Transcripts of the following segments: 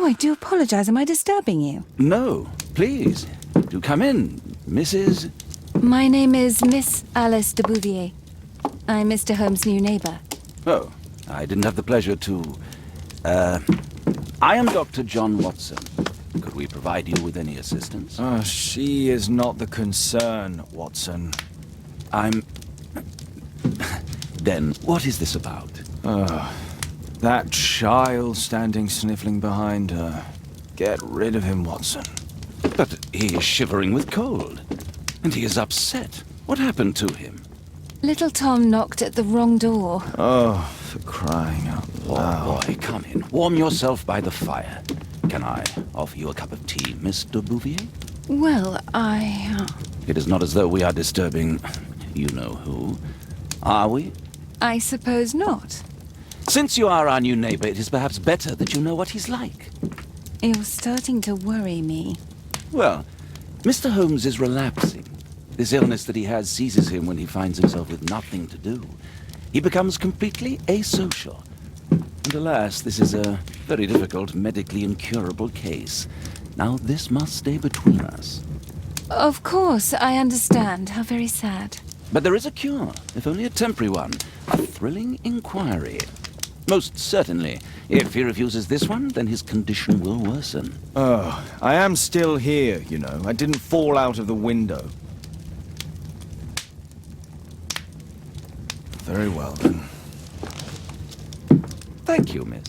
Oh, I do apologize. Am I disturbing you? No, please. Do come in, Mrs. My name is Miss Alice de Bouvier. I'm Mr. Holmes' new neighbor. Oh, I didn't have the pleasure to... I am Dr. John Watson. Could we provide you with any assistance? Oh, she is not the concern, Watson. I'm... Then, what is this about? That child standing sniffling behind her. Get rid of him, Watson. But he is shivering with cold. And he is upset. What happened to him? Little Tom knocked at the wrong door. Oh, for crying out loud. Oh, boy, come in. Warm yourself by the fire. Can I offer you a cup of tea, Mr. Bouvier? Well, It is not as though we are disturbing you-know-who. Are we? I suppose not. Since you are our new neighbor, it is perhaps better that you know what he's like. You're starting to worry me. Well, Mr. Holmes is relapsing. This illness that he has seizes him when he finds himself with nothing to do. He becomes completely asocial. And alas, this is a very difficult, medically incurable case. Now, this must stay between us. Of course, I understand. How very sad. But there is a cure, if only a temporary one. A thrilling inquiry. Most certainly. If he refuses this one, then his condition will worsen. Oh, I am still here, you know. I didn't fall out of the window. Very well, then. Thank you, miss.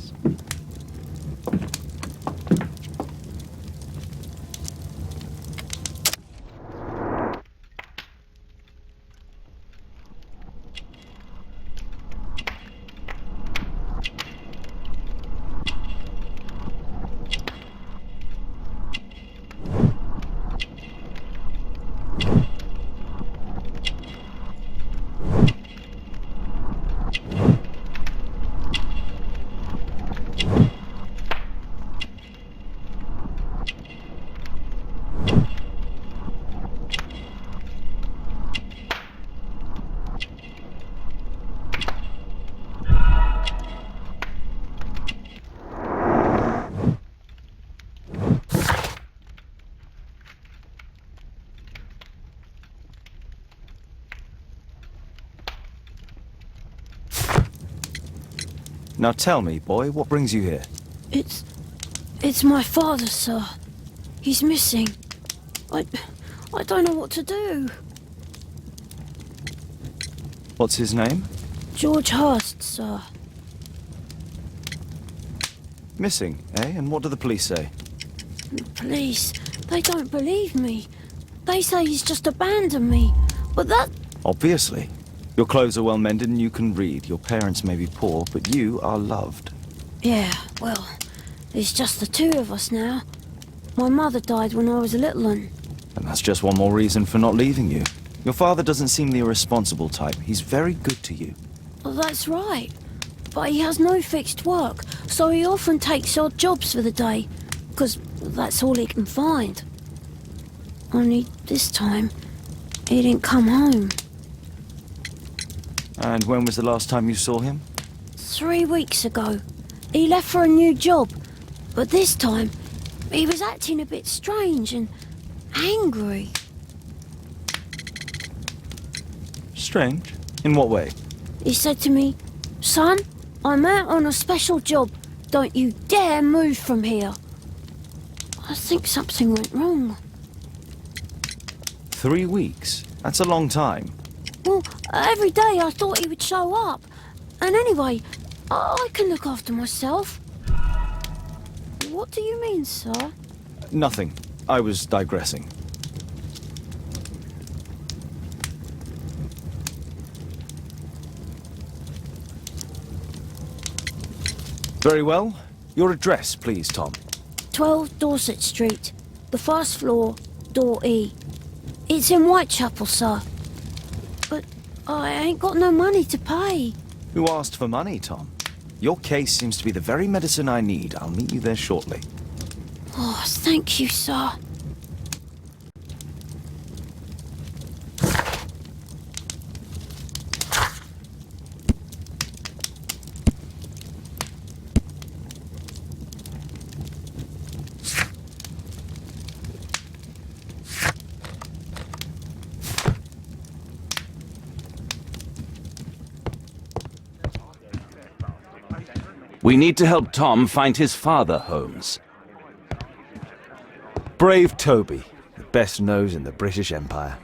Now tell me, boy, what brings you here? It's my father, sir. He's missing. I don't know what to do. What's his name? George Hurst, sir. Missing, eh? And what do the police say? The police, they don't believe me. They say he's just abandoned me. But that... Obviously. Your clothes are well mended and you can read. Your parents may be poor, but you are loved. Yeah, well, it's just the two of us now. My mother died when I was a little one. And that's just one more reason for not leaving you. Your father doesn't seem the irresponsible type. He's very good to you. Well, that's right. But he has no fixed work, so he often takes odd jobs for the day, because that's all he can find. Only this time, he didn't come home. And when was the last time you saw him? 3 weeks ago. He left for a new job, but this time, he was acting a bit strange and angry. Strange? In what way? He said to me, "Son, I'm out on a special job. Don't you dare move from here." I think something went wrong. 3 weeks? That's a long time. Well, every day I thought he would show up. And anyway, I can look after myself. What do you mean, sir? Nothing. I was digressing. Very well. Your address, please, Tom. 12 Dorset Street, the first floor, door E. It's in Whitechapel, sir. But I ain't got no money to pay. Who asked for money, Tom? Your case seems to be the very medicine I need. I'll meet you there shortly. Oh, thank you, sir. We need to help Tom find his father, Holmes. Brave Toby, the best nose in the British Empire.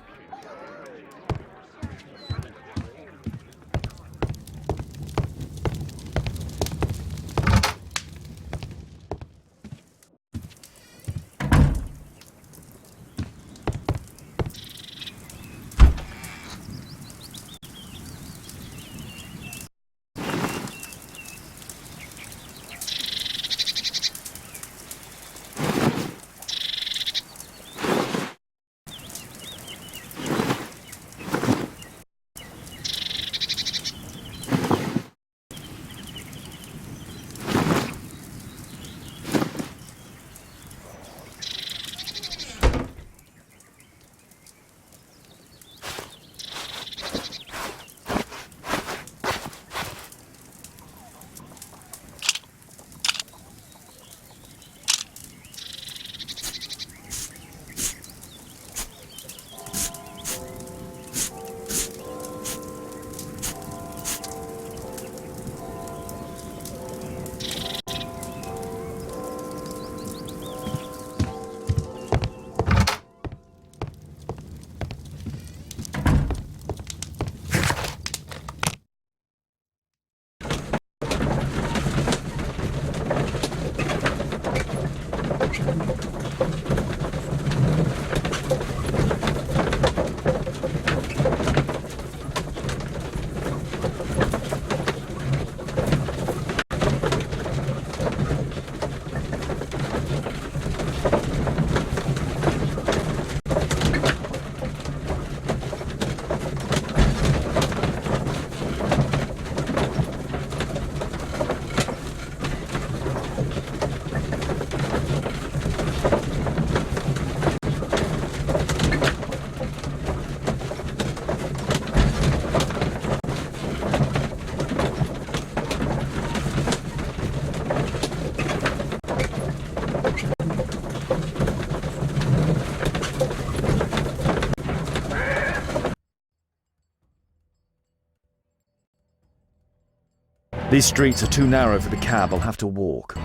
These streets are too narrow for the cab. I'll have to walk.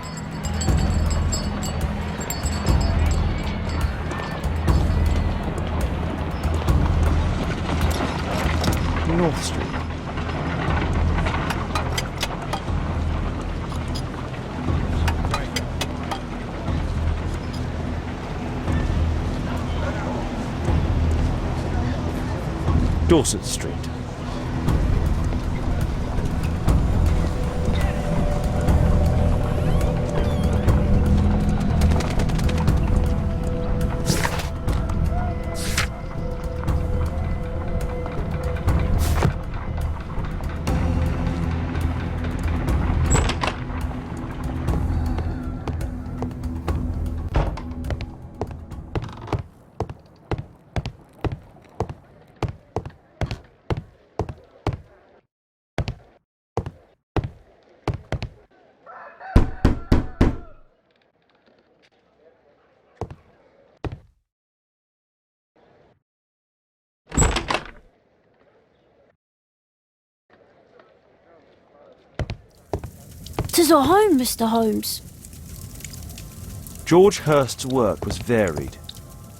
North Street. Dorset Street. "'Tis our home, Mr. Holmes." George Hurst's work was varied.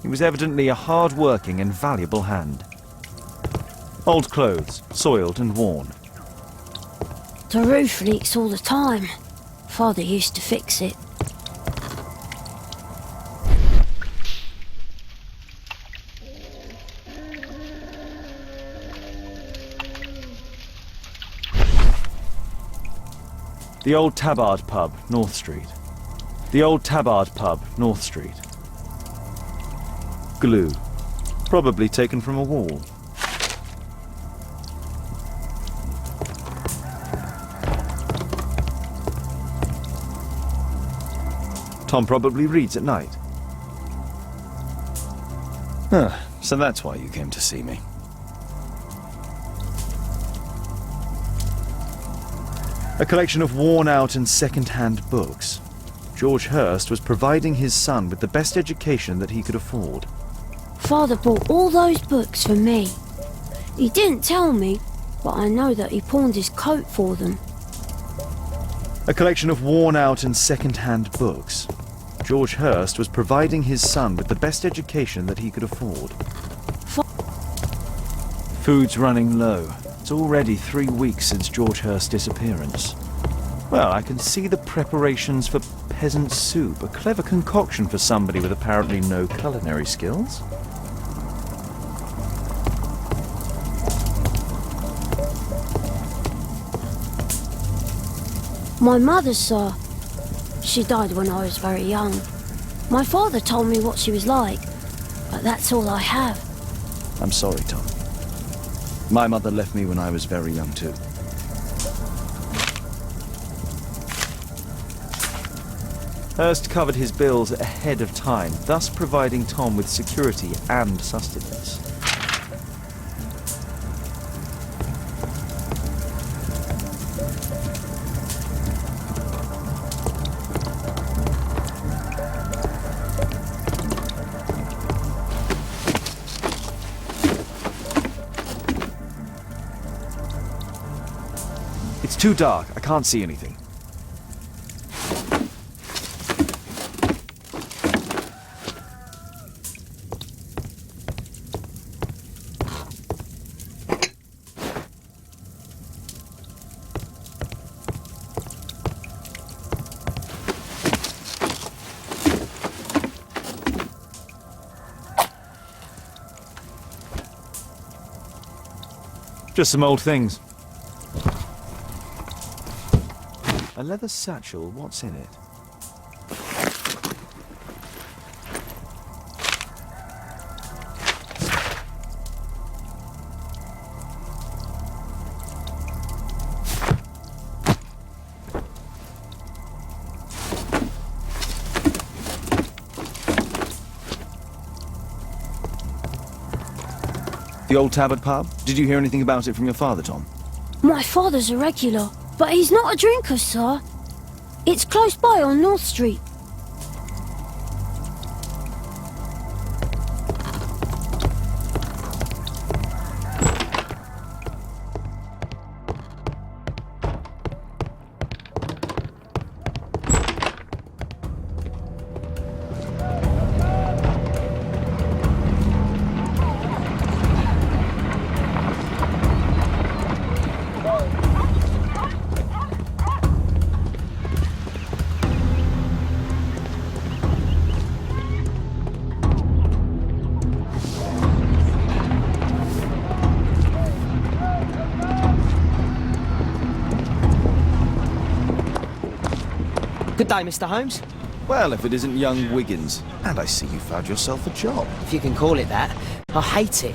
He was evidently a hard-working and valuable hand. Old clothes, soiled and worn. The roof leaks all the time. Father used to fix it. The Old Tabard Pub, North Street. The Old Tabard Pub, North Street. Glue. Probably taken from a wall. Tom probably reads at night. So that's why you came to see me. A collection of worn-out and second-hand books. George Hurst was providing his son with the best education that he could afford. Father bought all those books for me. He didn't tell me, but I know that he pawned his coat for them. A collection of worn-out and second-hand books. George Hurst was providing his son with the best education that he could afford. Food's running low. It's already 3 weeks since George Hurst's disappearance. Well, I can see the preparations for peasant soup, a clever concoction for somebody with apparently no culinary skills. My mother, sir. She died when I was very young. My father told me what she was like, but that's all I have. I'm sorry, Tom. My mother left me when I was very young, too. Hurst covered his bills ahead of time, thus providing Tom with security and sustenance. It's too dark. I can't see anything. Just some old things. A leather satchel, what's in it? The old Tabard pub? Did you hear anything about it from your father, Tom? My father's a regular, but he's not a drinker, sir. It's close by on North Street. Good day, Mr. Holmes. Well, if it isn't young Wiggins. And I see you found yourself a job. If you can call it that. I hate it.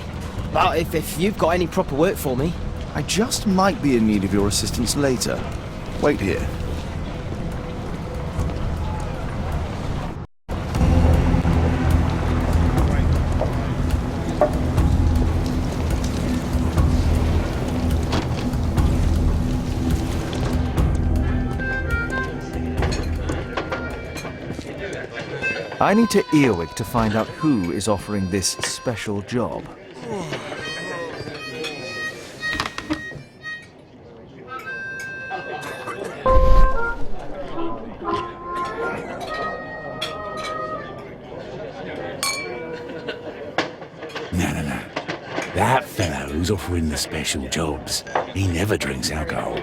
But if you've got any proper work for me... I just might be in need of your assistance later. Wait here. I need to earwig to find out who is offering this special job. No. That fellow who's offering the special jobs, he never drinks alcohol.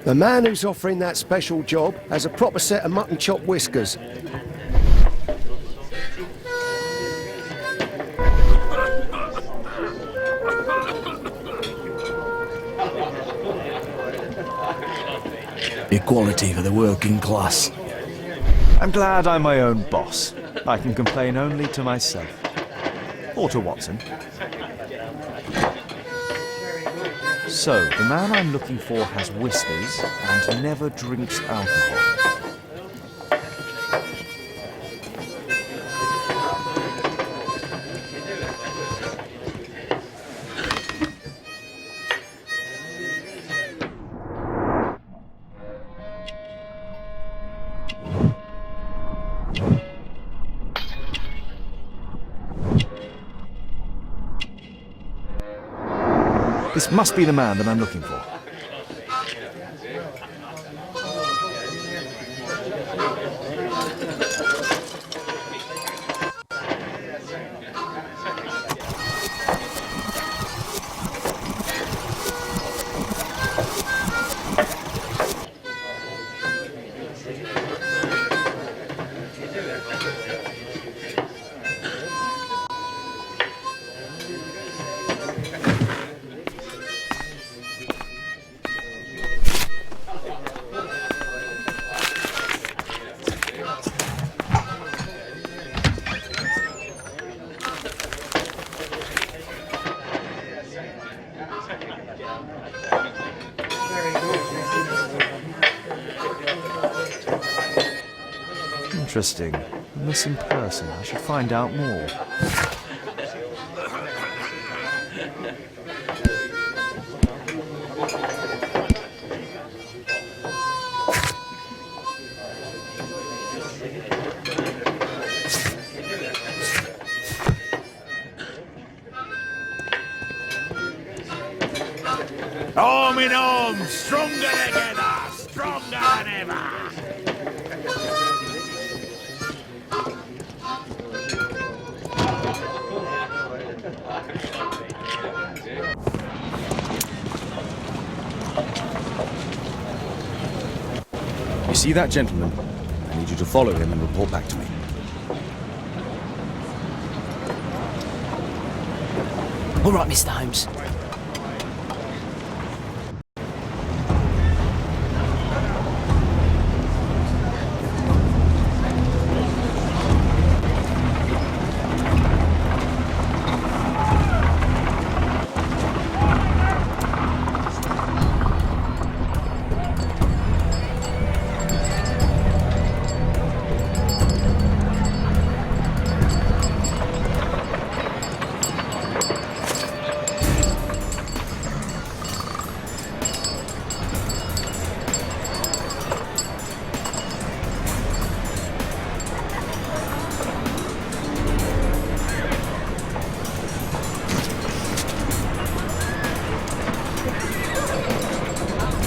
The man who's offering that special job has a proper set of mutton chop whiskers. Equality for the working class. I'm glad I'm my own boss. I can complain only to myself. Or to Watson. So, the man I'm looking for has whiskers and never drinks alcohol. This must be the man that I'm looking for. Interesting. A missing person. I should find out more. Arm in arm, stronger together, stronger than ever. You see that gentleman? I need you to follow him and report back to me. All right, Mr. Holmes.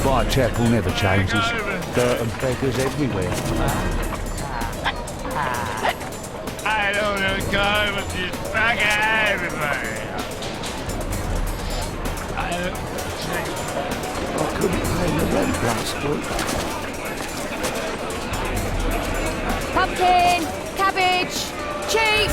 My chapel never changes. Dirt and beggars everywhere. I don't know, God, but she's back at everybody. I couldn't pay the rent last week. Pumpkin! Cabbage! Cheap!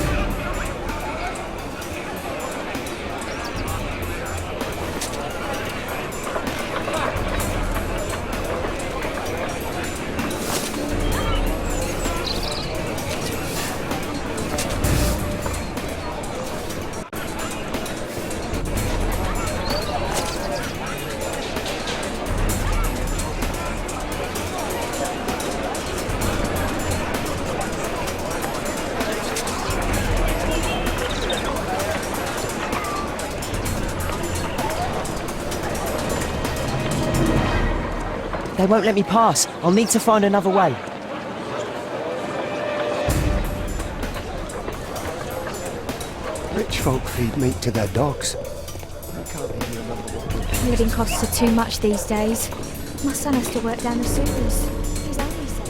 They won't let me pass. I'll need to find another way. Rich folk feed meat to their dogs. Living costs are too much these days. My son has to work down the sewers. He's only 7.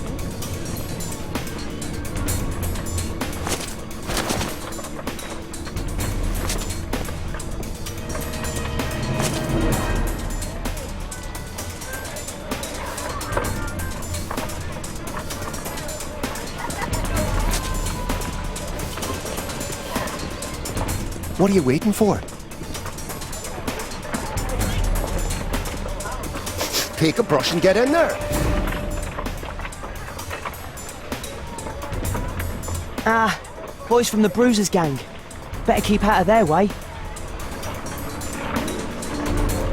What are you waiting for? Take a brush and get in there. Ah, boys from the Bruisers gang. Better keep out of their way.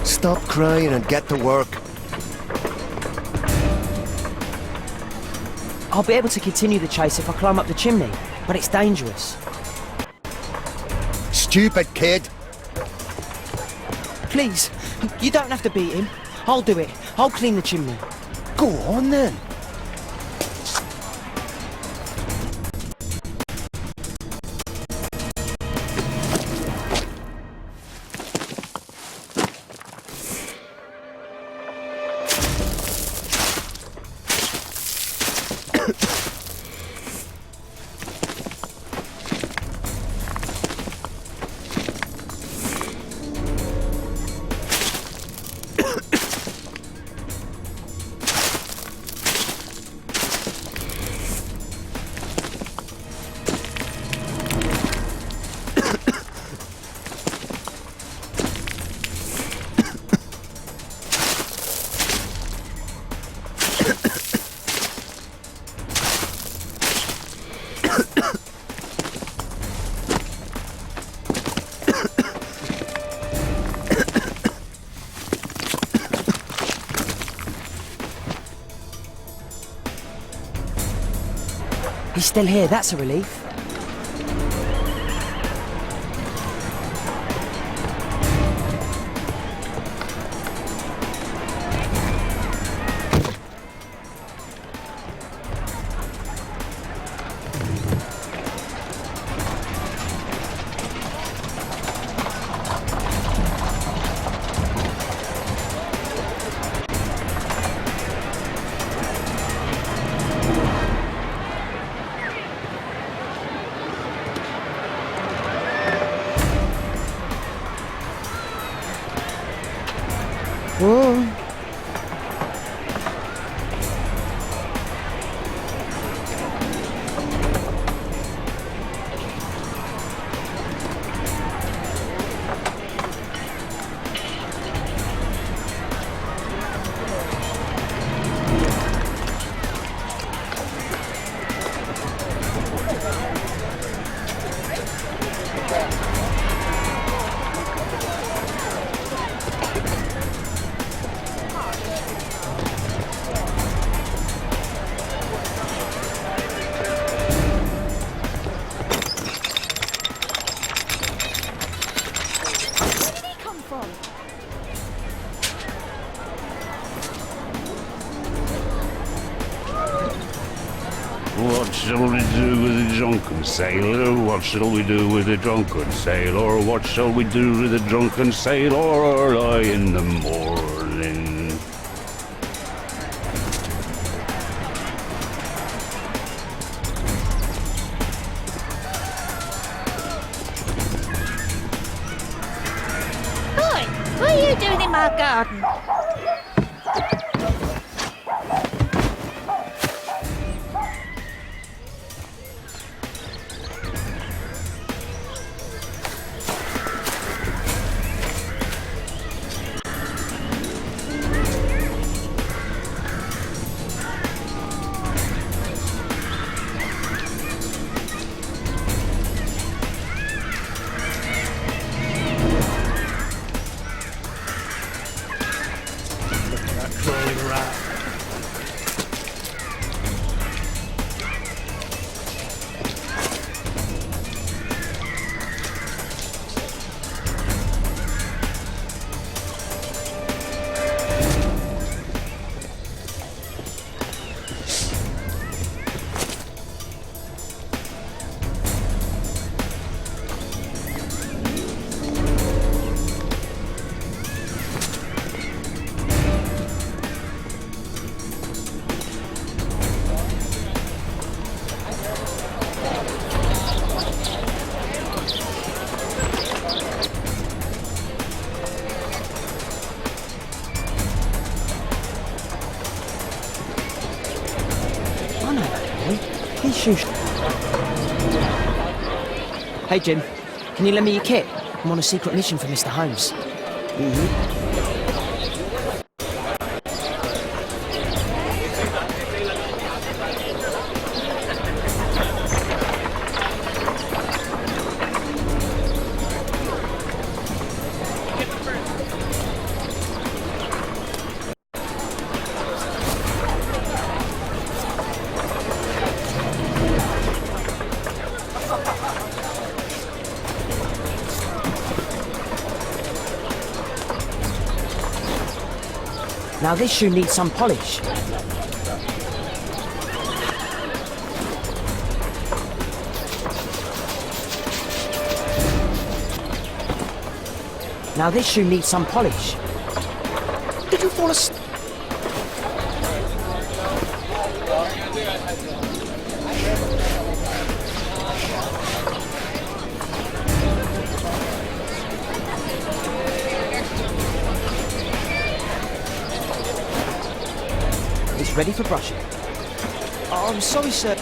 Stop crying and get to work. I'll be able to continue the chase if I climb up the chimney, but it's dangerous. Stupid kid. Please, you don't have to beat him. I'll do it. I'll clean the chimney. Go on then. He's still here, that's a relief. Whoa. What shall we do with the drunken sailor? What shall we do with the drunken sailor? What shall we do with the drunken sailor early in the morning? Oi! What are you doing in my garden? Hey Jim, can you lend me your kit? I'm on a secret mission for Mr. Holmes. Now this shoe needs some polish. Now this shoe needs some polish. Did you fall asleep? It's ready for brushing. Oh, I'm sorry, sir.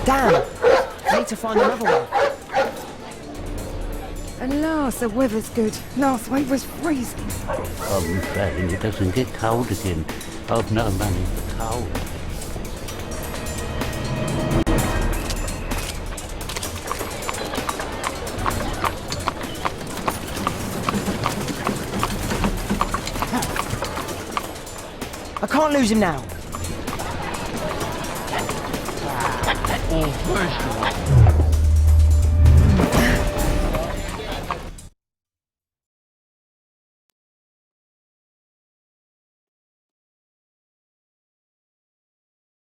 Damn! I need to find another one. At last the weather's good. Last week was freezing. I'm praying it doesn't get cold again. I've no money for coal. I can't lose him now. Oh,